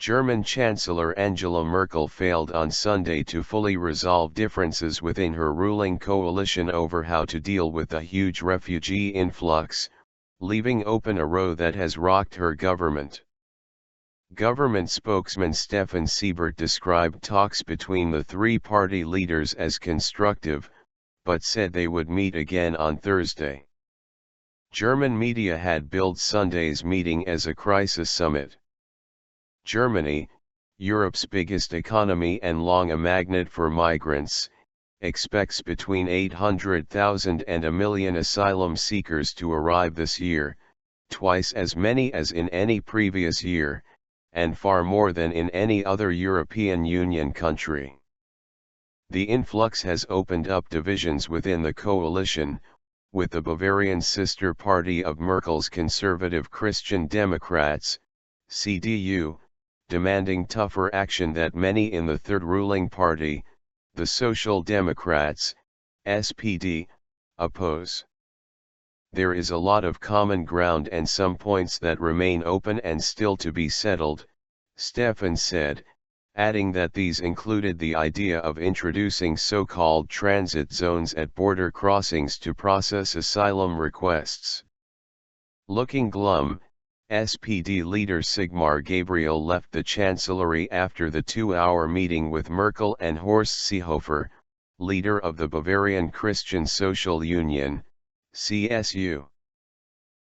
German Chancellor Angela Merkel failed on Sunday to fully resolve differences within her ruling coalition over how to deal with the huge refugee influx, leaving open a row that has rocked her government. Government spokesman Steffen Seibert described talks between the three party leaders as constructive, but said they would meet again on Thursday. German media had billed Sunday's meeting as a crisis summit. Germany, Europe's biggest economy and long a magnet for migrants, expects between 800,000 and 1 million asylum seekers to arrive this year, twice as many as in any previous year, and far more than in any other European Union country. The influx has opened up divisions within the coalition, with the Bavarian sister party of Merkel's Conservative Christian Democrats, CDU, demanding tougher action that many in the third ruling party, the Social Democrats, SPD, oppose. There is a lot of common ground and some points that remain open and still to be settled, Steffen said, adding that these included the idea of introducing so-called transit zones at border crossings to process asylum requests. Looking glum, SPD leader Sigmar Gabriel left the Chancellery after the 2-hour meeting with Merkel and Horst Seehofer, leader of the Bavarian Christian Social Union, CSU.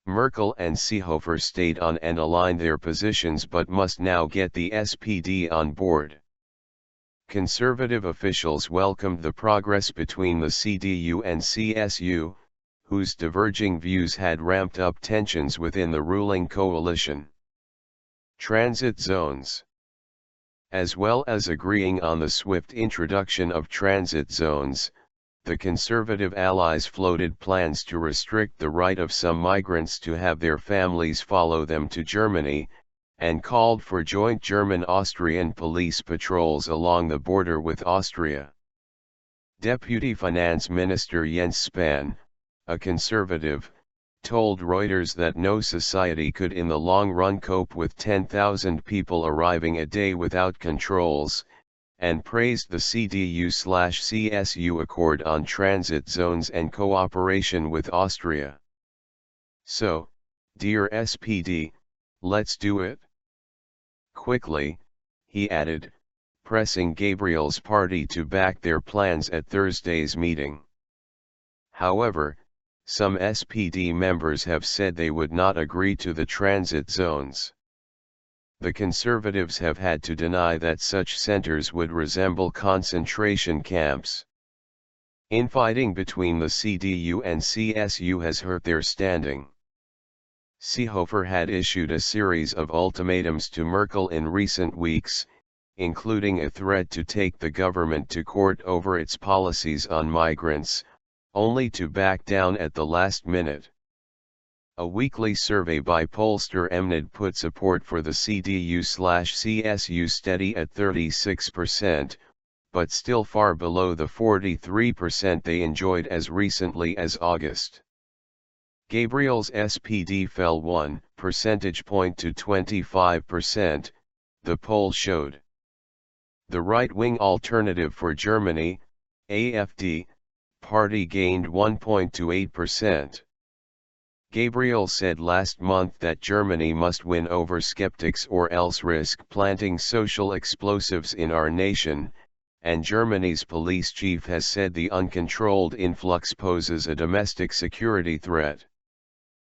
Merkel and Seehofer stayed on and aligned their positions but must now get the SPD on board. Conservative officials welcomed the progress between the CDU and CSU, whose diverging views had ramped up tensions within the ruling coalition. Transit zones. As well as agreeing on the swift introduction of transit zones, the Conservative allies floated plans to restrict the right of some migrants to have their families follow them to Germany, and called for joint German-Austrian police patrols along the border with Austria. Deputy Finance Minister Jens Spahn, a conservative, told Reuters that no society could in the long run cope with 10,000 people arriving a day without controls, and praised the CDU/CSU accord on transit zones and cooperation with Austria. So, dear SPD, let's do it. Quickly, he added, pressing Gabriel's party to back their plans at Thursday's meeting. However, some SPD members have said they would not agree to the transit zones. The Conservatives have had to deny that such centers would resemble concentration camps. Infighting between the CDU and CSU has hurt their standing. Seehofer had issued a series of ultimatums to Merkel in recent weeks, including a threat to take the government to court over its policies on migrants, only to back down at the last minute. A weekly survey by pollster Mnid put support for the CDU/CSU steady at 36%, but still far below the 43% they enjoyed as recently as August. Gabriel's SPD fell 1 percentage point to 25%, the poll showed. The right-wing Alternative for Germany, AfD, party gained 1.28%. Gabriel said last month that Germany must win over skeptics or else risk planting social explosives in our nation, and Germany's police chief has said the uncontrolled influx poses a domestic security threat.